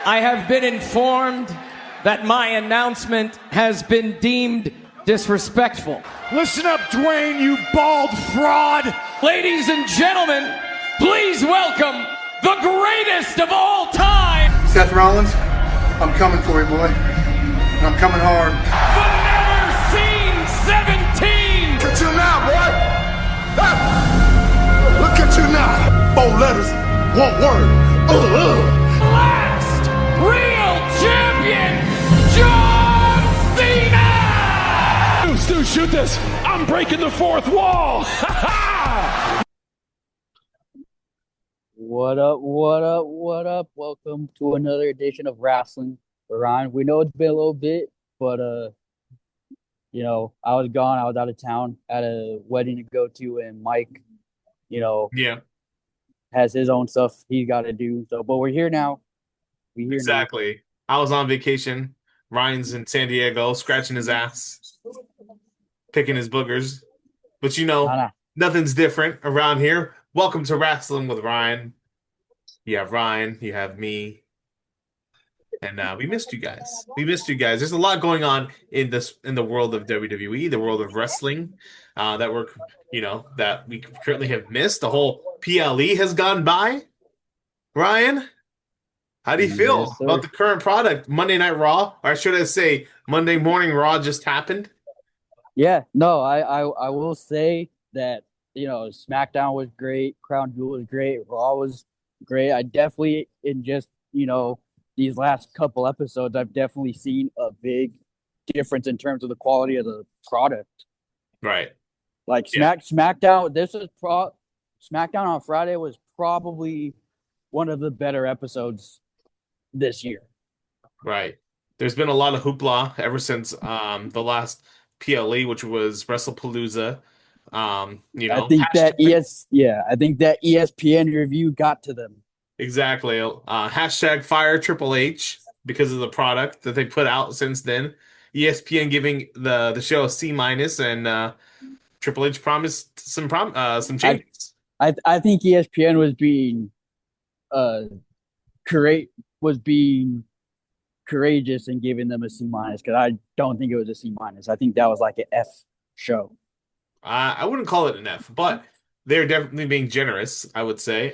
I have been informed that my announcement has been deemed disrespectful. Listen up, Dwayne, you bald fraud! Ladies and gentlemen, please welcome the greatest of all time, Seth Rollins, I'm coming for you, boy. And I'm coming hard. the never seen 17. Look at you now, boy! Ah! Look at you now! 4 letters, 1 word. Last real champion, John Cena! Stu, shoot this! I'm breaking the fourth wall! Ha ha! What up, what up, what up? Welcome to another edition of Rasslin. Ryan, we know it's been a little bit, but I was gone, I was out of town, had a wedding to go to, and Mike, Yeah, has his own stuff he's got to do. So, but we're here now. We're here exactly. I was on vacation. Ryan's in San Diego, scratching his ass, picking his boogers. But Nah. nothing's different around here. Welcome to Wrestling with Ryan. You have Ryan, you have me, and we missed you guys. We missed you guys. There's a lot going on in the world of WWE, the world of wrestling, that we currently have missed. The whole PLE has gone by. Ryan, how do you feel Yes, sir. about the current product? Monday Night Raw, or should I say Monday Morning Raw just happened? Yeah, no, I will say that, SmackDown was great, Crown Jewel was great, Raw was great. I definitely, in just, these last couple episodes, I've definitely seen a big difference in terms of the quality of the product. Right. Like Yeah. SmackDown, SmackDown on Friday was probably one of the better episodes this year. Right. There's been a lot of hoopla ever since the last PLE, which was WrestlePalooza. I think that I think that ESPN review got to them. Exactly. Hashtag fire Triple H because of the product that they put out since then. ESPN giving the show a C minus, and Triple H promised some changes. I think ESPN was being courageous in giving them a C minus, because I don't think it was a C minus. I think that was like an F show. I wouldn't call it an F, but they're definitely being generous, I would say.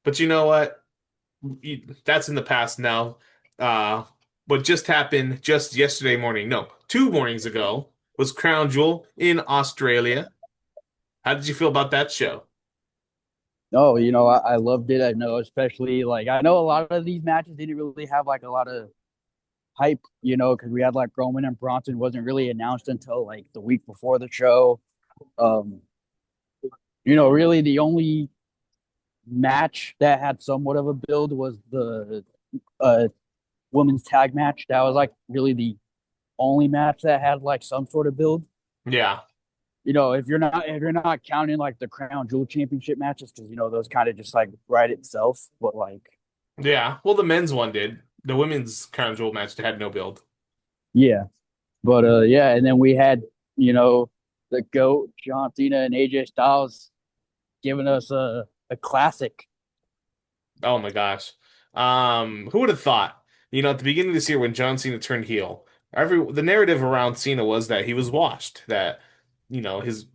But you know what? That's in the past now. What just happened just yesterday morning, no, 2 mornings ago, was Crown Jewel in Australia. How did you feel about that show? No, I loved it. I know, especially I know a lot of these matches didn't really have like a lot of hype, because we had like Roman and Bronson wasn't really announced until like the week before the show. Really the only match that had somewhat of a build was the women's tag match. That was like really the only match that had like some sort of build. Yeah. If you're not counting like the Crown Jewel Championship matches, because those kind of just like write itself. But Yeah. Well, the men's one did. The women's Crown Jewel match had no build. yeah, but and then we had the GOAT John Cena and AJ Styles giving us a classic. Oh my gosh. Who would have thought? At the beginning of this year when John Cena turned heel, the narrative around Cena was that he was washed, that his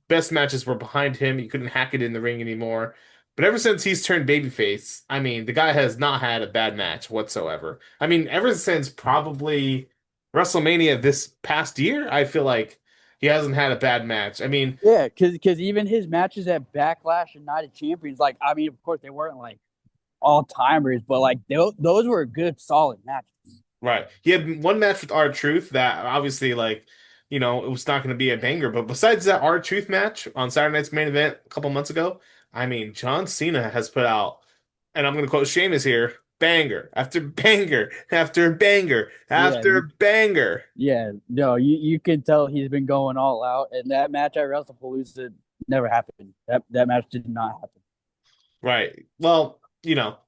best matches were behind him. He couldn't hack it in the ring anymore. But ever since he's turned babyface, I mean, the guy has not had a bad match whatsoever. I mean, ever since probably WrestleMania this past year, I feel like he hasn't had a bad match. I mean, Yeah, because even his matches at Backlash and Night of Champions, of course they weren't like all timers, but like those were good, solid matches. right. He had one match with R-Truth that obviously, it was not going to be a banger. But besides that R-Truth match on Saturday Night's Main Event a couple months ago, I mean, John Cena has put out, and I'm going to quote Sheamus here, banger after banger after banger after banger. Yeah, no, you can tell he's been going all out, and that match at WrestlePalooza never happened. That match did not happen. Right. Well,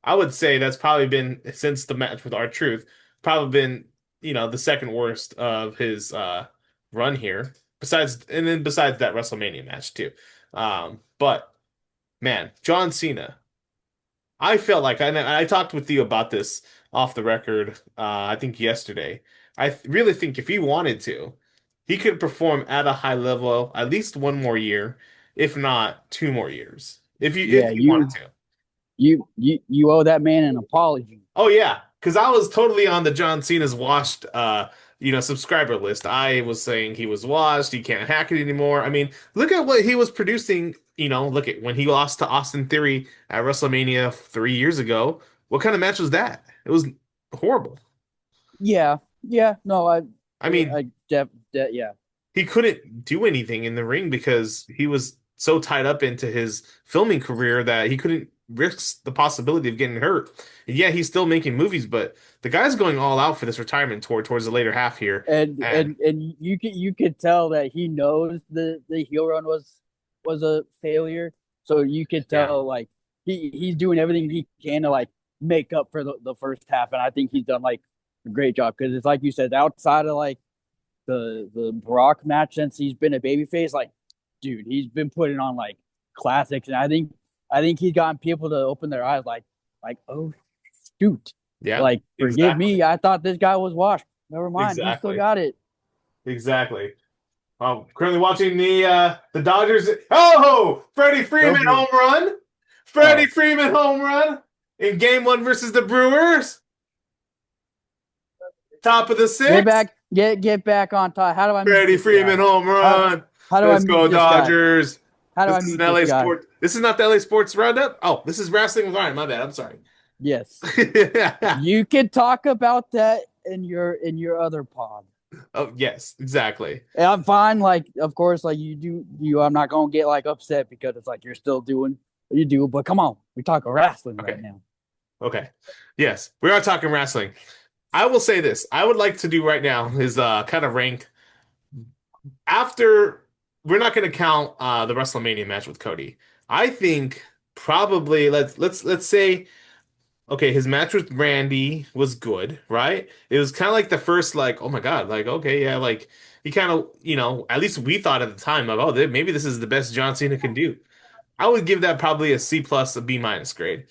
I would say that's probably been, since the match with R-Truth, probably been, the second worst of his run here. Besides that WrestleMania match too. But man, John Cena, I felt like I talked with you about this off the record. I think yesterday. Really think if he wanted to, he could perform at a high level at least one more year, if not 2 more years, if Yeah, he wanted to. you owe that man an apology. Oh yeah, because I was totally on the John Cena's washed, subscriber list. I was saying he was washed. He can't hack it anymore. I mean, look at what he was producing. Look at when he lost to Austin Theory at WrestleMania 3 years ago. What kind of match was that? It was horrible. Yeah, yeah, no, I mean, yeah. he couldn't do anything in the ring because he was so tied up into his filming career that he couldn't risk the possibility of getting hurt. And yeah, he's still making movies, but the guy's going all out for this retirement tour towards the later half here. And And you could tell that he knows the heel run was a failure. So you could yeah, tell like he's doing everything he can to like make up for the first half, and I think he's done like a great job because it's like you said, outside of like the Brock match since he's been a babyface, like dude, he's been putting on like classics, and I think he's gotten people to open their eyes like oh shoot, yeah, like forgive exactly, me, I thought this guy was washed. Never mind, he still exactly, got it. exactly. Currently watching the Dodgers. Oh, Freddie Go Freeman blue. home run. Freddie Oh, Freeman home run in Game One versus the Brewers. Top of the get sixth. back, get back on top. How do I mute Freddie this Freeman guy? home How, run. how do I Let's mute go this guy? Dodgers. How do This I is an mute this LA guy? Sport. This is not the LA Sports Roundup. Oh, this is Wrestling with Ryan. My bad. I'm sorry. Yes, you can talk about that in your other pod. Oh, yes, exactly. And I'm fine. Like, of course, like I'm not gonna get like upset because it's like you're still doing what you do. But come on, we're talking wrestling right Okay. now. Okay. Yes, we are talking wrestling. I will say this. I would like to do right now is kind of rank after we're not going to count the WrestleMania match with Cody. I think probably let's say okay, his match with Randy was good, right? It was kind of like the first like oh my God, like okay, yeah, like he kind of, at least we thought at the time of maybe this is the best John Cena can do. I would give that probably a C plus, a B minus grade.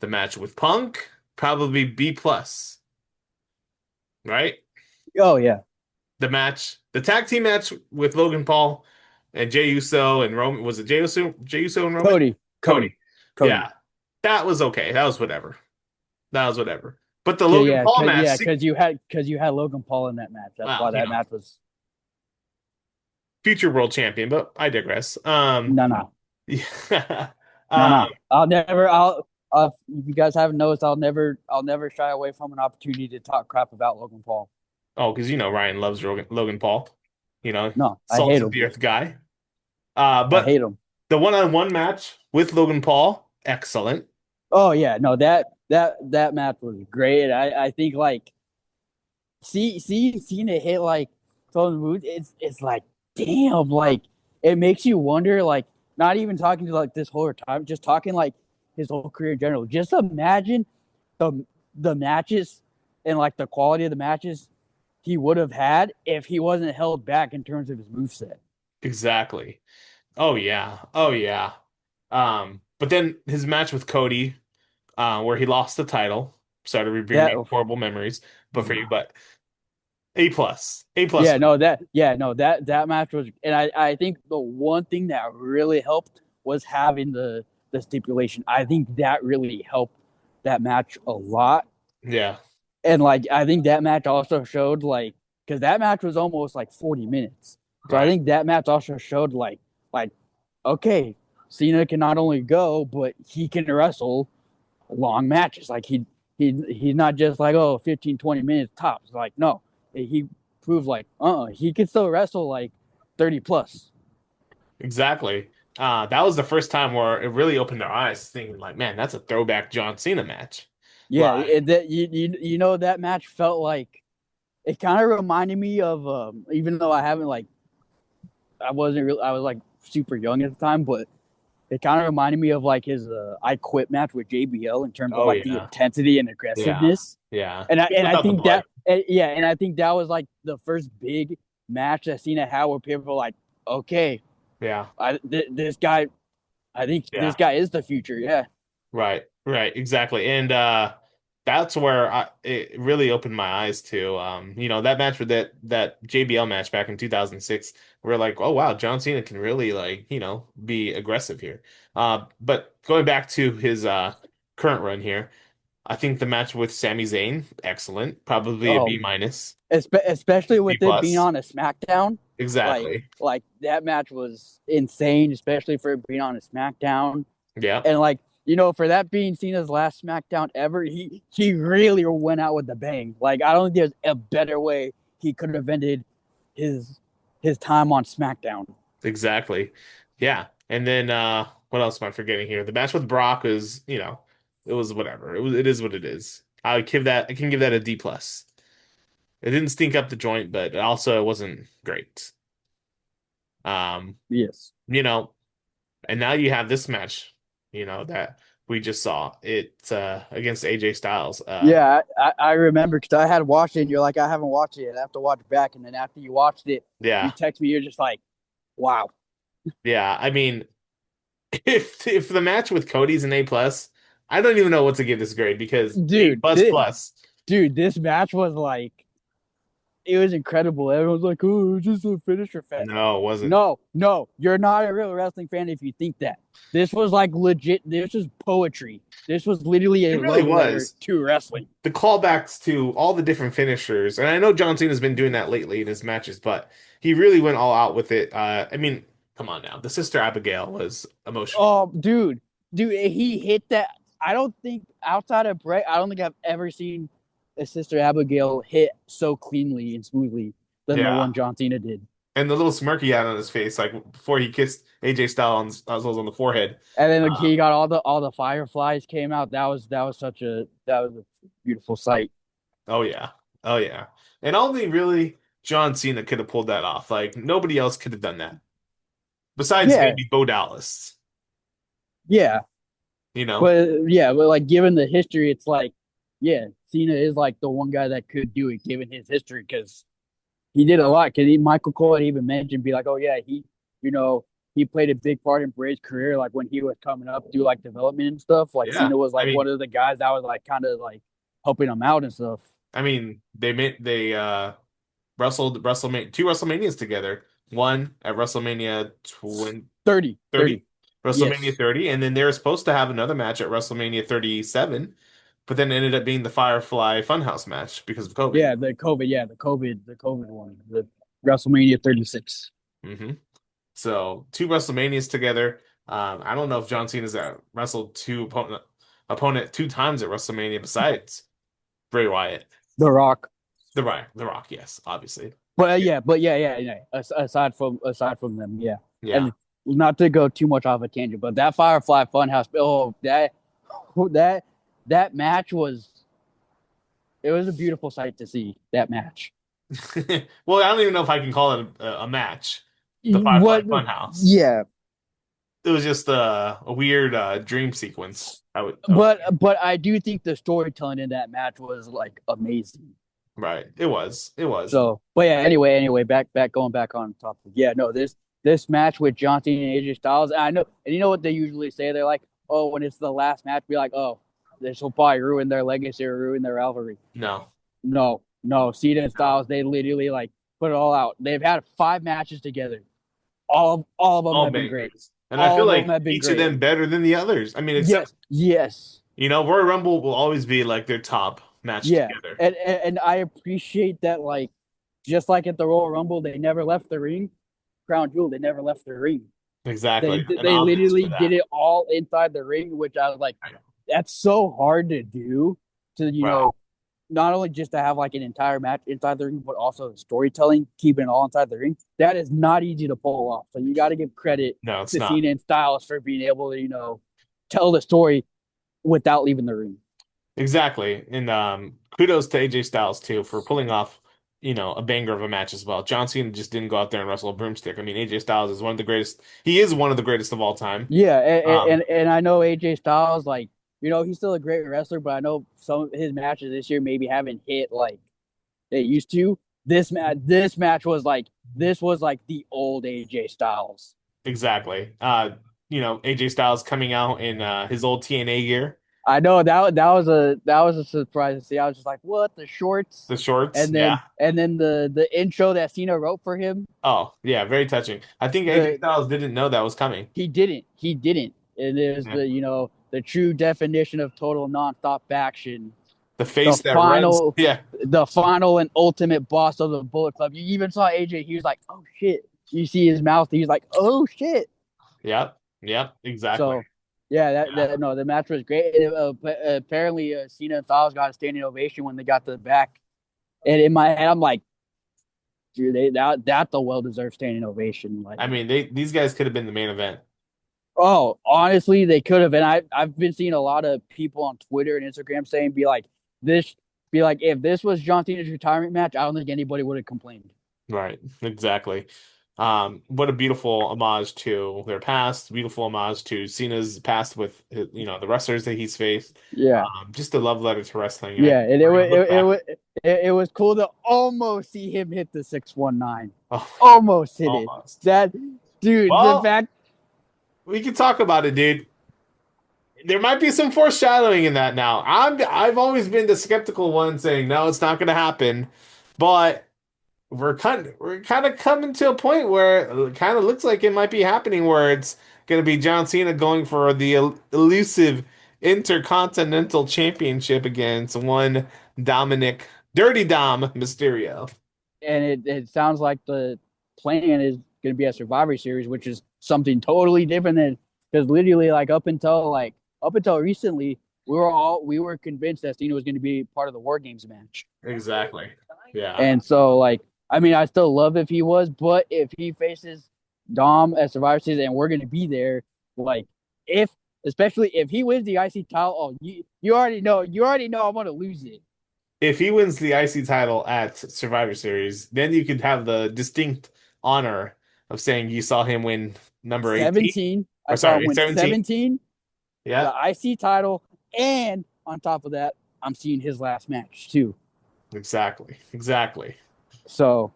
The match with Punk, probably B plus, right? Oh yeah, The tag team match with Logan Paul and Jey Uso and Roman, was it Jey Uso and Roman? Cody, Cody. Cody. Yeah, that was okay. That was whatever. That was whatever. But the Okay, Logan Paul match, because you had Logan Paul in that match. That's wow, why that match was future world champion. But I digress. no. Yeah. No, Um, no. If you guys haven't noticed, I'll never shy away from an opportunity to talk crap about Logan Paul. oh, because Ryan loves Logan Paul. No, I Salt hate of him. the earth guy. I But hate him. the one-on-one match with Logan Paul, excellent. Oh yeah, no, that match was great. I think like seeing it hit like some moves, it's like damn, like it makes you wonder, like not even talking to like this whole time, just talking like his whole career in general. Just imagine the matches and like the quality of the matches he would have had if he wasn't held back in terms of his moveset. Exactly. Oh yeah. Oh yeah. But then his match with Cody, where he lost the title, started That bringing horrible memories. But for you, but A plus, A plus. that match was, and I think the one thing that really helped was having the stipulation. I think that really helped that match a lot. Yeah, And like I think that match also showed like because that match was almost like 40 minutes. So I right. think that match also showed like okay, Cena can not only go, but he can wrestle long matches. Like he's not just like 15, 20 minutes tops. Like no, he proved like he could still wrestle like 30 plus. Exactly. That was the first time where it really opened our eyes, thinking like, man, that's a throwback John Cena match. Yeah, Like, that match felt like it kind of reminded me of even though I haven't like I wasn't real I was like super young at the time, but it kind of reminded me of like his I Quit match with JBL in terms of oh like the yeah, intensity and yeah, aggressiveness. yeah. And Just I without the think blood. and I think that was like the first big match that Cena had where people were like, okay, Yeah, this guy, I think yeah. this guy is the future. Yeah, Right. Right, exactly. And that's where it really opened my eyes to that match with that JBL match back in 2006. We're like, "Oh wow, John Cena can really like, be aggressive here." But going back to his current run here, I think the match with Sami Zayn, excellent. Probably a B Um, minus, especially B with it being plus. on a SmackDown, like Exactly. like that match was insane, especially for it being on a SmackDown. Yeah. And like, for that being Cena's last SmackDown ever, he really went out with a bang. Like, I don't think there's a better way he could have ended his his time on SmackDown. Exactly. Yeah. And then what else am I forgetting here? The match with Brock is, it was whatever. It is what it is. I can give that a D plus. It didn't stink up the joint, but also it wasn't great. Um, Yes. you know, and now you have this match, that we just saw. It against AJ Styles. Yeah, I remember because I had watched it and you're like, I haven't watched it yet. I have to watch it back. And then after you watched it, you Yeah. text me, you're just like, wow. Yeah. I mean, if the match with Cody's an A plus, I don't even know what to give this grade because A Dude, plus plus. this match was like, it was incredible. Everyone's like, oh, it's just a finisher fest. No, it wasn't. No, you're not a real wrestling fan if you think that. This was like legit. This was poetry. This was literally a It really love letter was. to wrestling. The callbacks to all the different finishers, and I know John Cena's been doing that lately in his matches, but he really went all out with it. I mean, come on now. The Sister Abigail was emotional. Oh, dude, he hit that. I don't think outside of Bray, I don't think I've ever seen a Sister Abigail hit so cleanly and smoothly than the Yeah. one John Cena did. And the little smirk he had on his face, like before he kissed AJ Styles on the forehead. And then like, Uh, he got all the fireflies came out. That was a beautiful sight. oh yeah. Oh yeah. And only really John Cena could have pulled that off. Like nobody else could have done that. Besides Yeah, maybe Bo Dallas, yeah. you know? But like given the history, it's like, yeah, Cena is like the one guy that could do it given his history because he did a lot. Because Michael Cole had even mentioned, be like, oh yeah, you know, he played a big part in Bray's career, like when he was coming up through like development and stuff. Like Yeah. Cena was I like one mean, of the guys that was like kind of like helping him out and stuff. they wrestled WrestleMania two WrestleManias together. One at WrestleMania 20, 30. 30, WrestleMania Yes. 30, and then they were supposed to have another match at WrestleMania 37, but then it ended up being the Firefly Funhouse match because of COVID. The COVID one, the WrestleMania 36. hmm So two WrestleManias together. I don't know if John Cena's wrestled opponent two times at WrestleMania besides Bray Wyatt. The Rock. The Rock, yes, obviously. Yeah. Yeah. Aside from them, yeah. Yeah. And not to go too much off a tangent, but that Firefly Funhouse, that that match was it was a beautiful sight to see that match. Well, I don't even know if I can call it a match. The Firefly What? Funhouse. Yeah, It was just a weird dream sequence. I would say. but I do think the storytelling in that match was like amazing. Right. It was. It was. So, but yeah, anyway, back going back on topic. Yeah, no, this match with John Cena and AJ Styles, and I know, and you know what they usually say? They're like, oh, when it's the last match, be like, oh, this will probably ruin their legacy or ruin their rivalry. No. No, Cena and No. Styles, they literally like put it all out. They've had 5 matches together. All of them All have been great. bangers. And I All feel of them like have been each of great. them better than the others. I mean, except, Yes, Royal Rumble will always be like their top match yeah, together. and I appreciate that. Like, just like at the Royal Rumble, they never left the ring. Crown Jewel, they never left the ring. They Exactly. An they homage literally to did that. it all inside the ring, which I was like, that's so hard to do. To Right. not only just to have like an entire match inside the ring, but also the storytelling, keeping it all inside the ring. That is not easy to pull off. So you got to give credit No, it's to not. Cena and Styles for being able to, tell the story without leaving the ring. Exactly. And kudos to AJ Styles too for pulling off, a banger of a match as well. John Cena just didn't go out there and wrestle a broomstick. I mean, AJ Styles is one of the greatest. He is one of the greatest of all time. Yeah, Um, and I know AJ Styles, like, he's still a great wrestler, but I know some of his matches this year maybe haven't hit like they used to. This was like the old AJ Styles. exactly. AJ Styles coming out in his old TNA gear. I know that was a surprise to see. I was just like, what, the shorts? The shorts, And yeah. then the intro that Cena wrote for him. Oh, yeah, very touching. I think AJ The Styles didn't know that was coming. he didn't. And it was Yeah. the true definition of total nonstop action. The The face that runs. final Yeah. the final and ultimate boss of the Bullet Club. You even saw AJ. He was like, "Oh shit!" You see his mouth. He's like, "Oh shit!" Yep. Yep. Exactly. So, yeah, Yeah. no, the match was great. Apparently, Cena and Styles got a standing ovation when they got to the back. And in my head, I'm like, dude, that's a well deserved standing ovation. Like, I mean, these guys could have been the main event. oh, honestly, they could have. And I've been seeing a lot of people on Twitter and Instagram saying, this, if this was John Cena's retirement match, I don't think anybody would have complained. Right. Exactly. What a beautiful homage to their past, beautiful homage to Cena's past with the wrestlers that he's faced. Yeah. Just a love letter to wrestling. And Yeah, and we're gonna look back. it was cool to almost see him hit the 619. Oh, Almost hit it. almost. That dude, the Well, fact we can talk about it, dude. There might be some foreshadowing in that now. I've always been the skeptical one saying no, it's not going to happen, but we're kind of coming to a point where it kind of looks like it might be happening, where it's going to be John Cena going for the elusive Intercontinental Championship against one Dominic Dirty Dom Mysterio. and it sounds like the plan is going to be a Survivor Series, which is something totally different than because literally up until recently we were convinced that Cena was going to be part of the War Games match, Exactly. Yeah. and so I mean I still love if he was, but if he faces Dom at Survivor Series and we're going to be there, like if especially if he wins the IC title, oh you already know I'm going to lose it. If he wins the IC title at Survivor Series, then you could have the distinct honor of saying you saw him win number 18. 17. I Or saw him sorry, win 17. 17, Yeah, the IC title, and on top of that, I'm seeing his last match too. exactly. Exactly. So,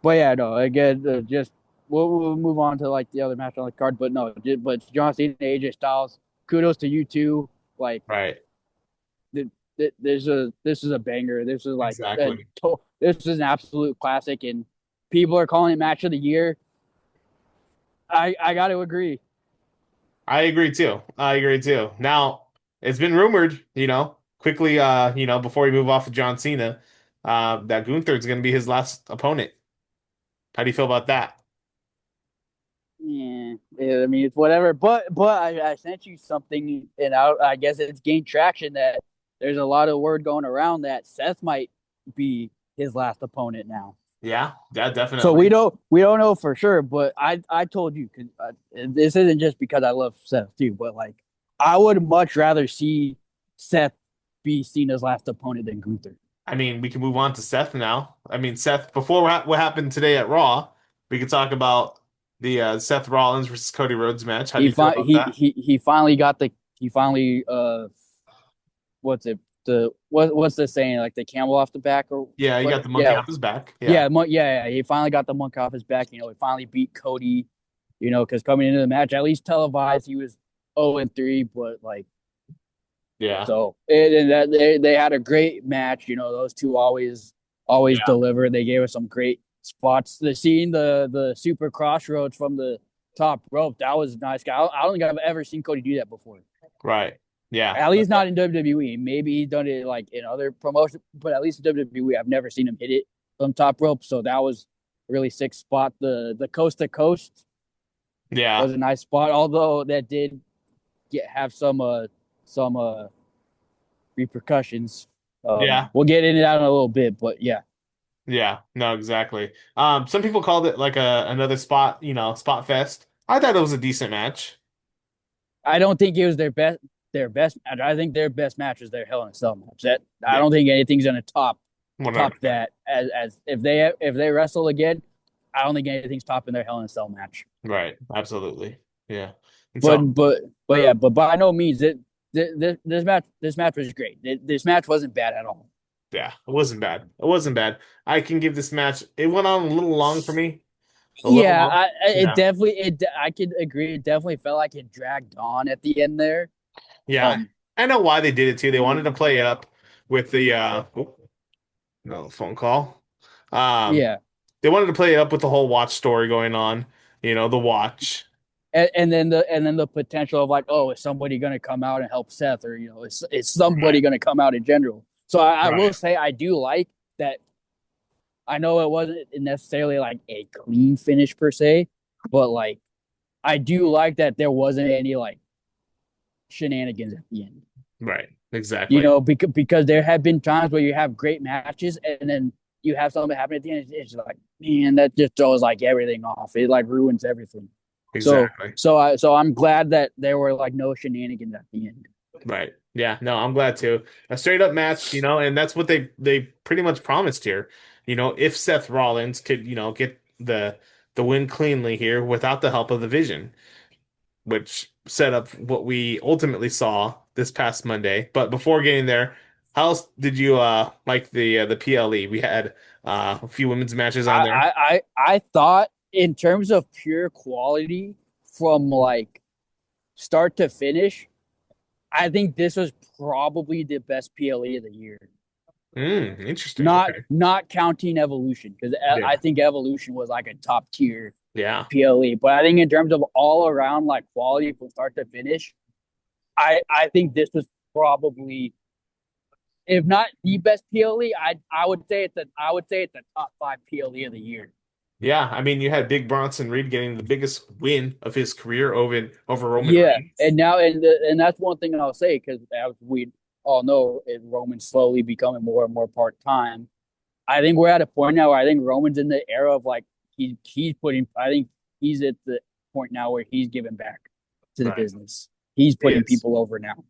but yeah, no, again, just we'll move on to like the other match on the card. But no, but John Cena and AJ Styles, kudos to you two. Like, Right. this is a banger. This is like Exactly. this is an absolute classic, and people are calling it match of the year. I got to agree. I agree too. I agree too. Now, it's been rumored, quickly, before we move off of John Cena, that Gunther is going to be his last opponent. How do you feel about that? Yeah, I mean it's whatever. But I sent you something, and I guess it's gained traction that there's a lot of word going around that Seth might be his last opponent now. Yeah, definitely. So we don't know for sure, but I told you because this isn't just because I love Seth too, but like I would much rather see Seth be Cena's last opponent than Gunther. I mean, we can move on to Seth now. I mean, Seth, before what happened today at Raw, we could talk about the Seth Rollins versus Cody Rhodes match. How do He you feel fi- about he that? he finally got the he finally what's it what's the saying, like the camel off the back or Yeah, he what? got the monkey off his back. Yeah. Yeah, he finally got the monkey off his back. He finally beat Cody. Because coming into the match, at least televised, he was 0-3, but like Yeah. so and that they had a great match. Those two always Yeah. deliver. They gave us some great spots. Seeing the super crossroads from the top rope, that was nice. I don't think I've ever seen Cody do that before. Right. Yeah. At least not in WWE. Maybe he's done it like in other promotions, but at least in WWE, I've never seen him hit it from top rope. So that was a really sick spot. The coast to coast Yeah. was a nice spot, although that did have some repercussions. Yeah. We'll get into that in a little bit, but yeah. Yeah. No, exactly. Some people called it like another spot, spot fest. I thought it was a decent match. I don't think it was their best match. I think their best match is their Hell in a Cell match. I Yeah. don't think anything's gonna top 100%. that as if they wrestle again. I don't think anything's topping their Hell in a Cell match. Right. Absolutely. Yeah. And But so, but yeah, but by no means this match was great. This match wasn't bad at all. yeah, it wasn't bad. It wasn't bad. I can give this match. It went on a little long for me. A little Yeah, long. it Yeah. definitely I could agree. It definitely felt like it dragged on at the end there. Yeah. I know why they did it too. They wanted to play up with the no phone call. Um, Yeah. they wanted to play it up with the whole watch story going on. The watch. And then the potential of like, oh, is somebody going to come out and help Seth, or is somebody Right. going to come out in general? So I will Right. say I do like that. I know it wasn't necessarily like a clean finish per se, but like I do like that there wasn't any like shenanigans at the end. Right. Exactly. Because there have been times where you have great matches and then you have something happen at the end. It's like, man, that just throws like everything off. It like ruins everything. So Exactly. I'm glad that there were like no shenanigans at the end. Right. Yeah. No, I'm glad too. A straight up match, and that's what they pretty much promised here. If Seth Rollins could, get the win cleanly here without the help of the Vision, which set up what we ultimately saw this past Monday. But before getting there, how else did you like the PLE? We had a few women's matches on there. I thought in terms of pure quality from like start to finish, I think this was probably the best PLE of the year. Interesting. Not Okay. not counting Evolution, because Yeah. I think Evolution was like a top tier Yeah. PLE. But I think in terms of all around like quality from start to finish, I think this was probably, if not the best PLE, I would say it's the top five PLE of the year. Yeah. I mean, you had Big Bronson Reed getting the biggest win of his career over Roman Yeah, Reigns. and now and that's one thing I'll say, because as we all know, Roman's slowly becoming more and more part time. I think we're at a point now where I think Roman's in the era of like he's putting. I think he's at the point now where he's giving back to the Right. business. He's He putting is. people over now.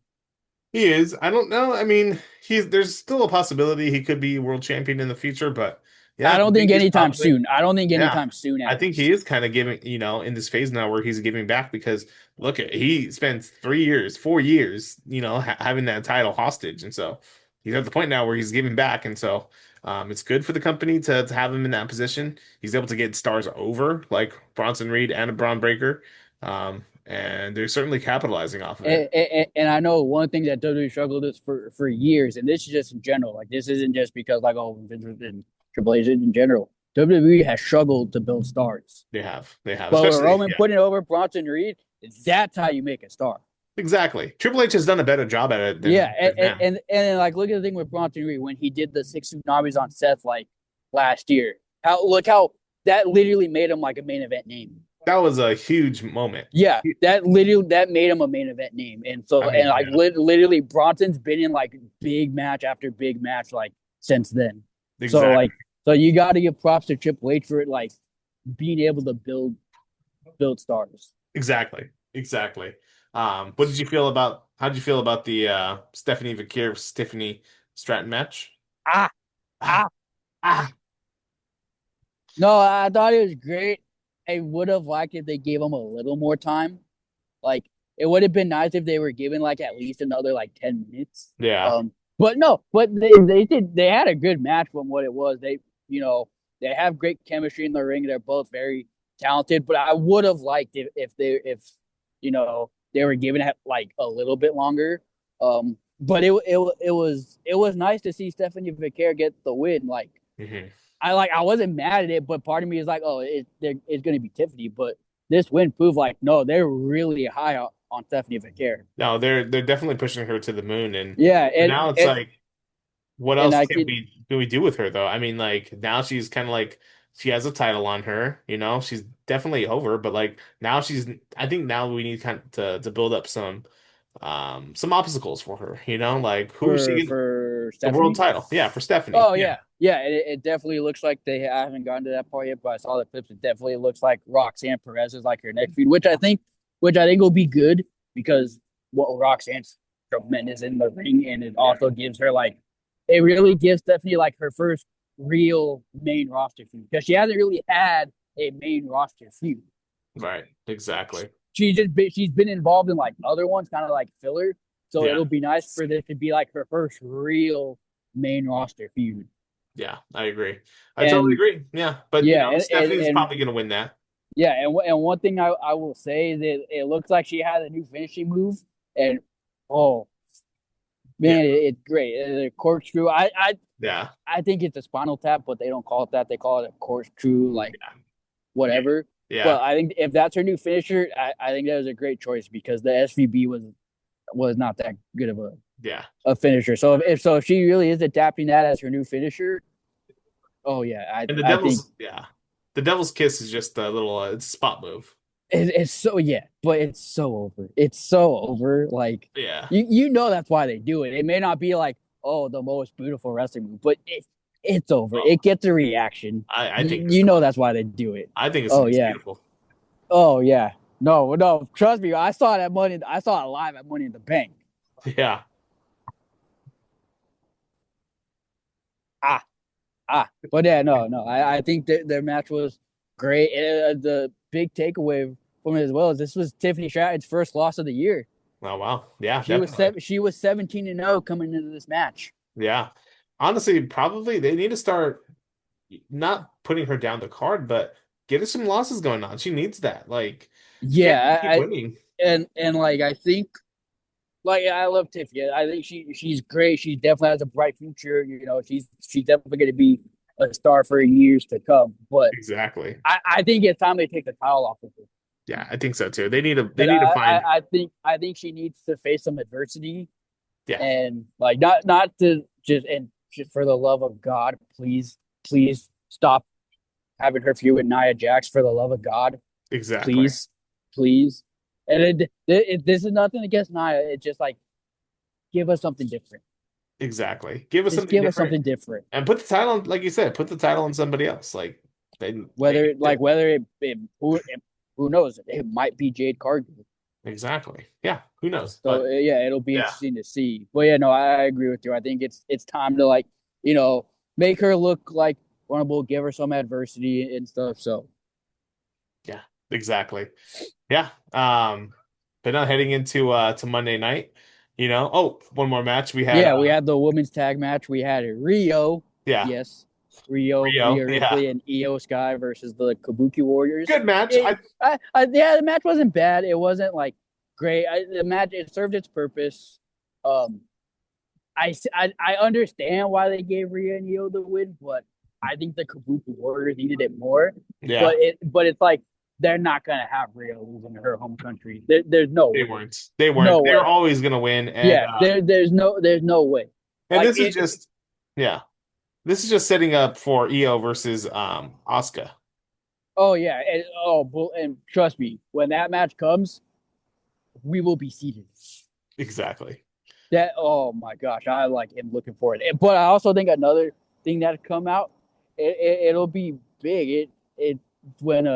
He is. I don't know. I mean, there's still a possibility he could be world champion in the future, but I yeah, I don't think think he's anytime probably soon. I don't think yeah. anytime soon, I at think he least. is kind of giving, in this phase now where he's giving back because look at he spent 3 years, 4 years, having that title hostage, and so he's at the point now where he's giving back, and so it's good for the company to have him in that position. He's able to get stars over like Bronson Reed and Braun Breaker, and they're certainly capitalizing off of it. And I know one thing that WWE struggled with for years, and this is just in general. Like this isn't just because like Vince and Triple H in general. WWE has struggled to build stars, They have, but with especially Roman yeah. putting over Bronson Reed, that's how you make a star. Exactly. Triple H has done a better job at it Yeah, than now. and like look at the thing with Bronson Reed when he did the six tsunamis on Seth like last year. How that literally made him like a main event name. That was a huge moment. Yeah, that made him a main event name, and I so and mean, like yeah, literally Bronson's been in like big match after big match like since then. So exactly. like you got to give props to Triple H for it, like being able to build stars. Exactly. Exactly. What did you feel about how did you feel about the Stephanie Vakir Stephanie Stratton match? Ah Ah, ah ah. No, I thought it was great. I would have liked if they gave him a little more time. Like it would have been nice if they were given like at least another like 10 minutes. Yeah. But no, but they had a good match from what it was. You know they have great chemistry in the ring. They're both very talented. But I would have liked if they were given it like a little bit longer. But it was nice to see Stephanie Vicaire get the win. Like hmm I wasn't mad at it, but part of me is like, oh, it's going to be Tiffany. But this win proved like, no, they're really high on Stephanie Vicaire. No, they're definitely pushing her to the moon, and Yeah, now it's like, what and else I can could we do with her though? I mean, like now she's kind of like she has a title on her, she's definitely over, but like now I think now we need kind of to build up some obstacles for her, like who is she gonna for the world Stephanie. title? Yeah, for Stephanie. Oh Yeah. yeah. It definitely looks like they haven't gotten to that part yet, but I saw the clips. It definitely looks like Roxanne Perez is like her next feud, which I think will be good because Roxanne's tremendous in the ring, and it also gives her like it really gives Stephanie like her first real main roster feud because she hasn't really had a main roster feud. Right, exactly. She's been involved in like other ones, kind of like filler. So Yeah, it'll be nice for this to be like her first real main roster feud. yeah, I agree. I totally And agree. Yeah, but yeah, Stephanie's probably gonna win that. yeah, and one thing I will say is that it looks like she has a new finishing move, and oh, Man, it's great. The corkscrew. Yeah. I think it's a spinal tap, but they don't call it that. They call it a corkscrew, like whatever. Yeah. But I think if that's her new finisher, I think that was a great choice because the SVB was not that good of Yeah. a finisher. So if she really is adapting that as her new finisher, oh yeah, And the I think the Devil's Kiss is just a little it's a spot move. it's so but it's so over. It's so over. Like Yeah. you know that's why they do it. It may not be like the most beautiful wrestling move, but it's over. Oh, It gets a reaction. I think You know that's why they do it. I think Oh it's yeah. beautiful. Oh yeah. No. Trust me. I saw it live at Money in the Bank. Yeah. But yeah, no. I think that their match was great. The big takeaway from it as well is this was Tiffany Stratton's first loss of the year. Oh wow. Yeah, She was definitely. she was 17-0 coming into this match. Yeah. Honestly, probably they need to start not putting her down the card, but get her some losses going on. She needs that. Like, can't Yeah, keep winning. and like I think like I love Tiffany. I think she's great. She definitely has a bright future. You know, she's definitely going to be a star for years to come. But Exactly. I think it's time they take the title off of her. Yeah, I think so too. They And need to find I think she needs to face some adversity yeah, and like not to just for the love of God, please stop having her feud with Nia Jax for the love of God, exactly. please. And this is nothing against Nia. It's just like give us something different. Exactly. Give us Just something give us different something different. and put the title on, like you said, put the title on somebody else. Like Whether who knows? It might be Jade Cargill. exactly. Yeah, who knows? So But yeah, it'll be yeah, interesting to see. But yeah, no, I agree with you. I think it's time to like make her look like runnable, give her some adversity and stuff. So yeah, exactly. Yeah. But now heading into to Monday night, one more match we had yeah, we had the women's tag match. We had Rio, yeah, yes, Rio, Rio, Rhea yeah. Ripley, and Io Sky versus the Kabuki Warriors. Good match. Yeah, the match wasn't bad. It wasn't like great. The match it served its purpose. Um, I understand why they gave Rhea and Io the win, but I think the Kabuki Warriors needed it more. Yeah, But it's like they're not gonna have Rhea losing to her home country. There's no they way. weren't. They weren't. No They were way. always gonna win. And Yeah, there's no way. and Like this is just yeah. This is just setting up for EO versus Asuka. oh yeah, and trust me, when that match comes, we will be seated. Exactly. That oh my gosh, I like am looking forward. But I also think another thing that come out, it'll be big. It when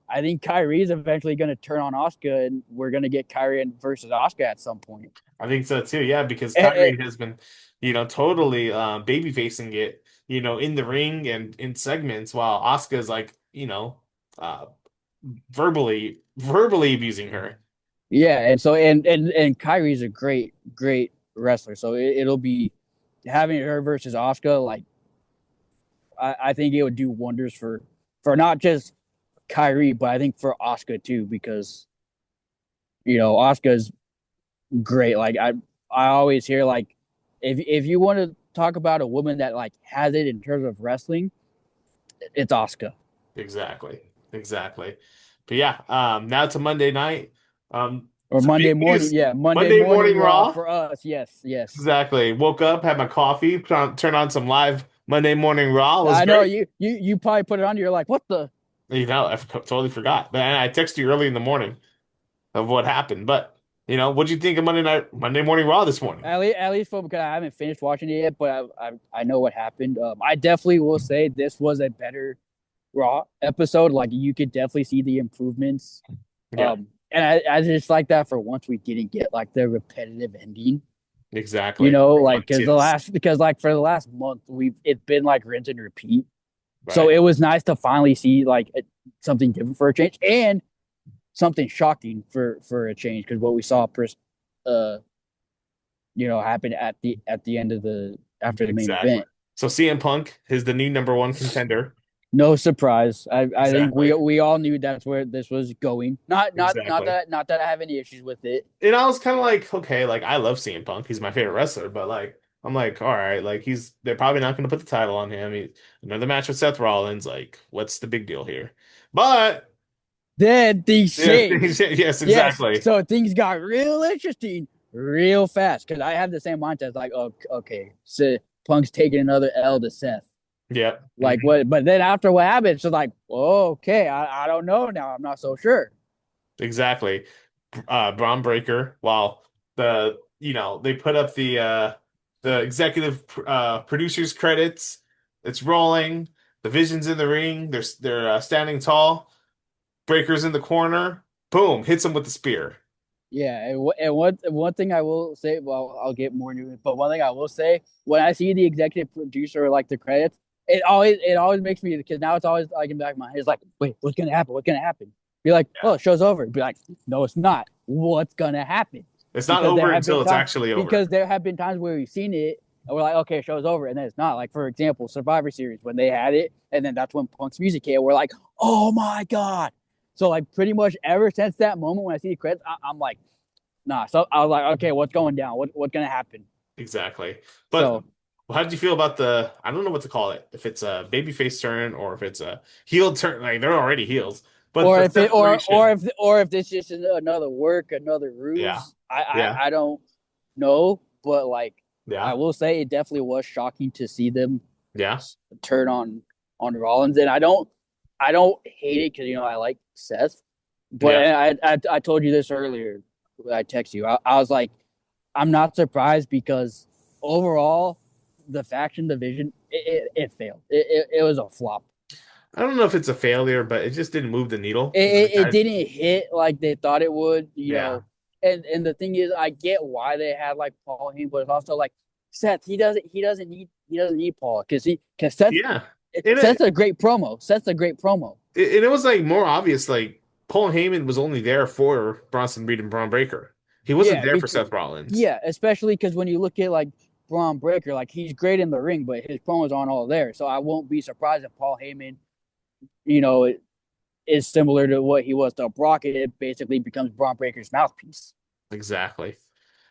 I think Kyrie's eventually going to turn on Oscar, and we're going to get Kyrie versus Oscar at some point. I think so too. Yeah, because And, Kyrie has been, totally baby facing it, in the ring and in segments, while Asuka's like, uh, verbally abusing her. yeah, and so and Kyrie's a great wrestler, so it'll be having her versus Oscar. Like I think it would do wonders for not just Kyrie, but I think for Oscar too, because Oscar's great. Like I always hear like if you want to talk about a woman that like has it in terms of wrestling, it's Oscar. Exactly. Exactly. But yeah, now to Monday night. Or Some Monday big morning, news. yeah, Monday morning Raw Raw. for us. Yes. Exactly. Woke up, had my coffee, turn on some live Monday morning Raw. It was I know great. you probably put it on. You're like, what the? Totally forgot. But I texted you early in the morning of what happened. But what'd you think of Monday morning Raw this morning? At least from because I haven't finished watching it yet, but I know what happened. I definitely will say this was a better Raw episode. Like you could definitely see the improvements. Yeah, And I just like that for once we didn't get like the repetitive ending. exactly. Like Yes. because like for the last month it's been like rinse and repeat. So Right. it was nice to finally see like something different for a change and something shocking for a change because what we saw happen at the end of the after the main Exactly. event. So CM Punk is the new number one contender No surprise. I think Exactly. we all knew that's where this was going. Exactly. Not that I have any issues with it. And I was kind of like, okay, like I love CM Punk. He's my favorite wrestler, but like I'm like, all right, like they're probably not going to put the title on him. Another match with Seth Rollins, like what's the big deal here? But Then things yeah, changed. yes, Yes, exactly. so things got real interesting real fast because I have the same mindset. Like, oh, okay, so Punk's taking another L to Seth. Yeah. Like what? But then after what happened, it's just like, oh, okay, I don't know now. I'm not so sure. Exactly. Braun Breaker, while they put up the executive producers credits, it's rolling. The Vision's in the ring. They're standing tall. Breaker's in the corner. Boom, hits him with the spear. Yeah, and one thing I will say, well, I'll get more into it, but one thing I will say, when I see the executive producer or like the credits, it always makes me because now it's always like in the back of my head, it's like, wait, what's gonna happen? What's gonna happen? Be like, Yeah. oh, the show's over. Be like, no, it's not. What's gonna happen? It's not Because there over have until been it's times actually over. where we've seen it and we're like, okay, show's over, and then it's not. Like for example, Survivor Series when they had it, and then that's when Punk's music hit. We're like, oh my god. So like pretty much ever since that moment when I see the credits, I'm like, nah. So I was like, okay, what's going down? What's gonna happen? Exactly. But So how did you feel about I don't know what to call it, if it's a babyface turn or if it's a heel turn, like they're already heels. But or the if it separation, or if this is another work, another yeah. ruse, Yeah. I don't know, but like I Yeah. will say it definitely was shocking to see them Yeah. turn on Rollins, and I don't hate it because I like Seth, but Yeah. I told you this earlier. I text you. I was like, I'm not surprised because overall, the faction division it failed. It was a flop. I don't know if it's a failure, but it just didn't move the needle. It didn't hit like they thought it would. Yeah. And the thing is, I get why they had like Paul Heyman, but it's also like Seth. He doesn't need Paul because Yeah. And Seth's a great promo. Seth's a great promo. it was like more obvious, like Paul Heyman was only there for Bronson Reed and Braun Breaker. He wasn't Yeah, there for Seth Rollins. yeah, especially because when you look at like Braun Breaker, like he's great in the ring, but his promos aren't all there. So I won't be surprised if Paul Heyman, you know, is similar to what he was to Brock. It basically becomes Braun Breaker's mouthpiece. Exactly.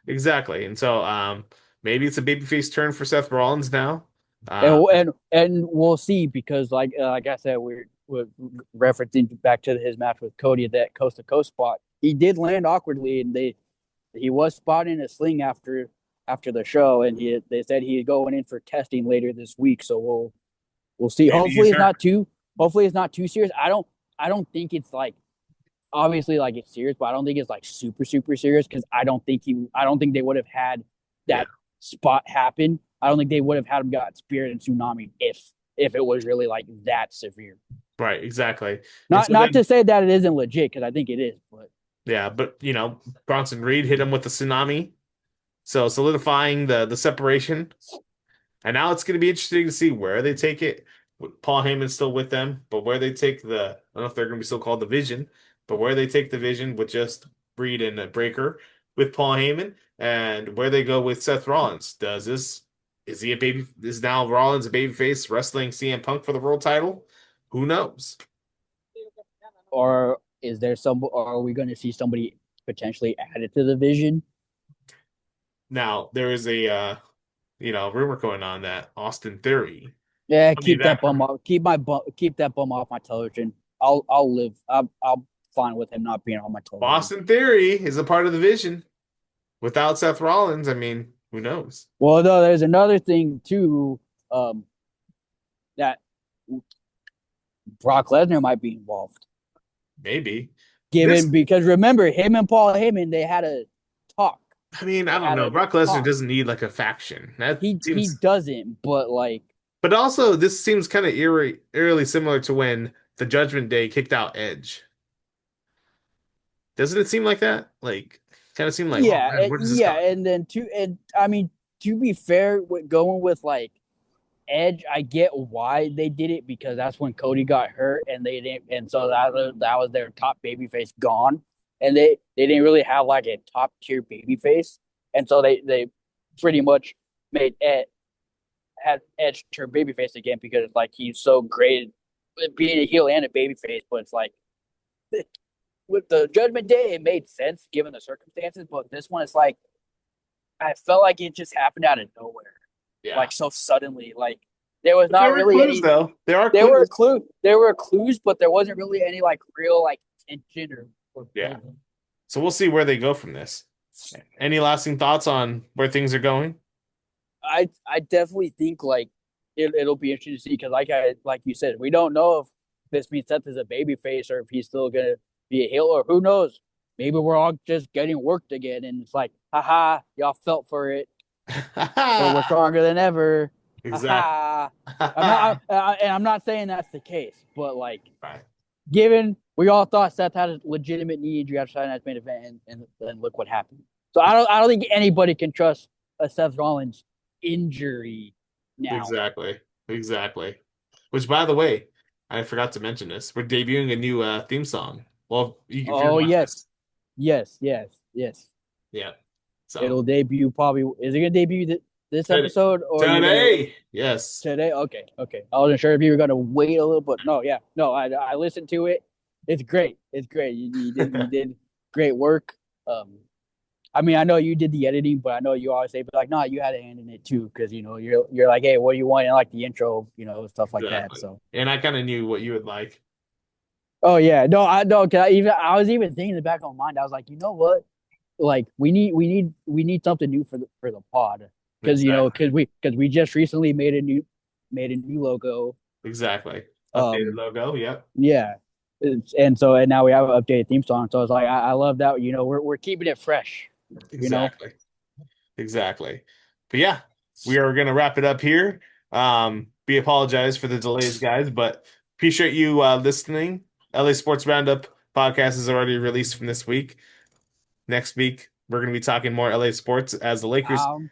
Exactly. And so maybe it's a babyface turn for Seth Rollins now. Uh And we'll see because like I said, we're referencing back to his match with Cody at that coast to coast spot. He did land awkwardly, and he was spotted in a sling after the show, and they said he's going in for testing later this week. So we'll see. maybe he's hurt. Hopefully it's not too serious. I don't think it's like obviously like it's serious, but I don't think it's like super serious because I don't think they would have had Yeah. that spot happen. I don't think they would have had him got Spirit and Tsunami if it was really like that severe. Right, exactly. And so Not then to say that it isn't legit because I think it is, but yeah, but Bronson Reed hit him with the tsunami. So solidifying the separation. And now it's going to be interesting to see where they take it. Paul Heyman's still with them, but where they take I don't know if they're going to be still called the Vision, but where they take the Vision with just Reed and a Breaker with Paul Heyman, and where they go with Seth Rollins. Is now Rollins a babyface wrestling CM Punk for the world title? Who knows? or is there or are we going to see somebody potentially added to the Vision? Now there is a rumor going on that Austin Theory Yeah, will be keep that back bum from. off. Keep that bum off my television. I'll live. I'll fine with him not being on my television. Austin Theory is a part of the Vision. Without Seth Rollins, I mean, who knows? Well, though, there's another thing too. That Brock Lesnar might be involved. Maybe. This, Given because remember him and Paul Heyman, they had a talk. I mean, I They don't had know. a Brock Lesnar talk. doesn't need like a faction. That He seems, doesn't, but like but also this seems kind of eerily similar to when the Judgment Day kicked out Edge. Doesn't it seem like that? Like, kind of seem like, oh man, where does this yeah, go? and I mean to be fair, with going with like Edge, I get why they did it because that's when Cody got hurt, and they didn't, and so that was their top babyface gone, and they didn't really have like a top tier babyface, and so they pretty much made Ed had Edge turn babyface again because like he's so great being a heel and a babyface, but it's like with the Judgment Day, it made sense given the circumstances. But this one, it's like I felt like it just happened out of nowhere, Yeah. like so suddenly. Like there was But there not are really clues, any. though. There are There were clues. There were clues, but there wasn't really any like real like tension or Yeah. building. So we'll see where they go from this. Any lasting thoughts on where things are going? I definitely think like it'll be interesting to see because like you said, we don't know if this means Seth is a baby face or if he's still gonna be a heel or who knows. Maybe we're all just getting worked again and it's like, haha, y'all felt for it, but we're stronger than ever. Exactly. Haha. I'm not saying that's the case, but like Right. given we all thought Seth had a legitimate knee injury after Saturday Night's main event and look what happened. So I don't think anybody can trust a Seth Rollins injury now. Exactly. Exactly. Which, by the way, I forgot to mention this. We're debuting a new theme song. Well, if you're Oh watching this, yes. yeah. So It'll debut probably. Is it gonna debut this today, episode or today, yes, today? Okay. I wasn't sure if you were gonna wait a little, but no, yeah, no. I listened to it. It's great. It's great. You did great work. I mean, I know you did the editing, but I know you always say, but like, no, you had a hand in it too, because you're like, hey, what do you want? And like the intro, stuff like that. exactly. So, And I kind of knew what you would like. oh yeah, no, I don't. I was even thinking in the back of my mind, I was like, you know what? Like, we need something new for the pod, because Exactly. because we just recently made a new logo. Exactly. Updated Um, logo. Yep. yeah, and now we have an updated theme song. So it's like I love that. We're keeping it fresh. You know. Exactly. Exactly. But yeah, we are gonna wrap it up here. We apologize for the delays, guys, but appreciate you listening. LA Sports Roundup podcast is already released from this week. Next week, we're gonna be talking more LA sports as the Lakers Um,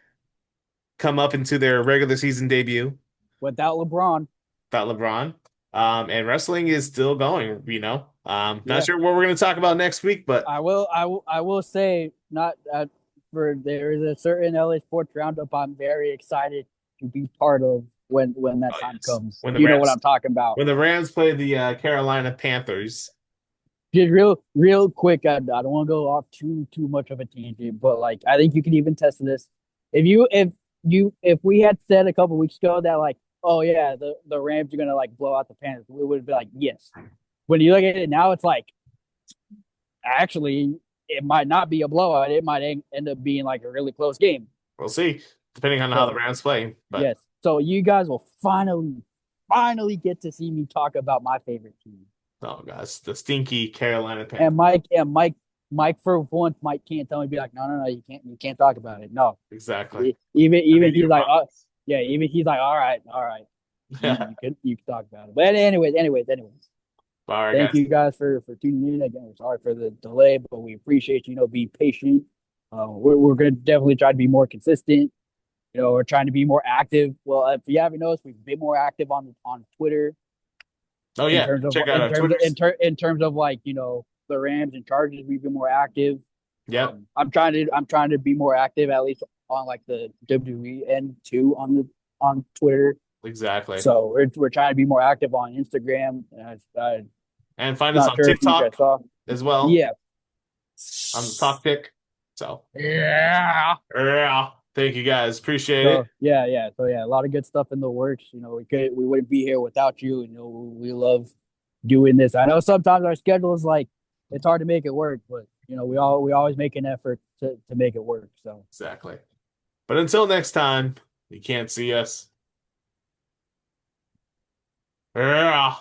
come up into their regular season debut without LeBron. without LeBron. And wrestling is still going, Not Yeah. sure what we're gonna talk about next week, but I will say not for there is a certain LA Sports Roundup I'm very excited to be part of when that oh, time yes. comes. When the You know what Rams I'm talking about. when the Rams play the Carolina Panthers. Just real quick, I don't want to go off too much of a tangent, but like I think you can even test this. If we had said a couple weeks ago that like, oh yeah, the Rams are gonna like blow out the Panthers, we would be like, yes. When you look at it now, it's like actually it might not be a blowout. It might end up being like a really close game. We'll see, depending on how the So Rams play. But yes, so you guys will finally get to see me talk about my favorite team. oh gosh, the stinky Carolina Panthers. And Mike for once, Mike can't tell me be like, no, you can't talk about it. No, Exactly. even made he's you like, promise. yeah, even he's like, all right, Yeah. you can talk about it. But anyways, All right, thank guys. you guys for tuning in again. We're sorry for the delay, but we appreciate being patient. We're gonna definitely try to be more consistent. We're trying to be more active. Well, if you haven't noticed, we've been more active on Twitter Oh in yeah, terms of check out our Twitters. in terms of like the Rams and Chargers. We've been more active. Yep. I'm trying to be more active at least on like the WWE end too on Twitter. Exactly. So we're trying to be more active on Instagram. And find us Not on sure if you guys TikTok saw. as well. Yeah. On the Talk Tick. So Yeah. yeah. Thank you guys. Appreciate it. So yeah. So yeah, a lot of good stuff in the works. We wouldn't be here without you. We love doing this. I know sometimes our schedule is like it's hard to make it work, but we always make an effort to make it work. So Exactly. But until next time, you can't see us. Yeah.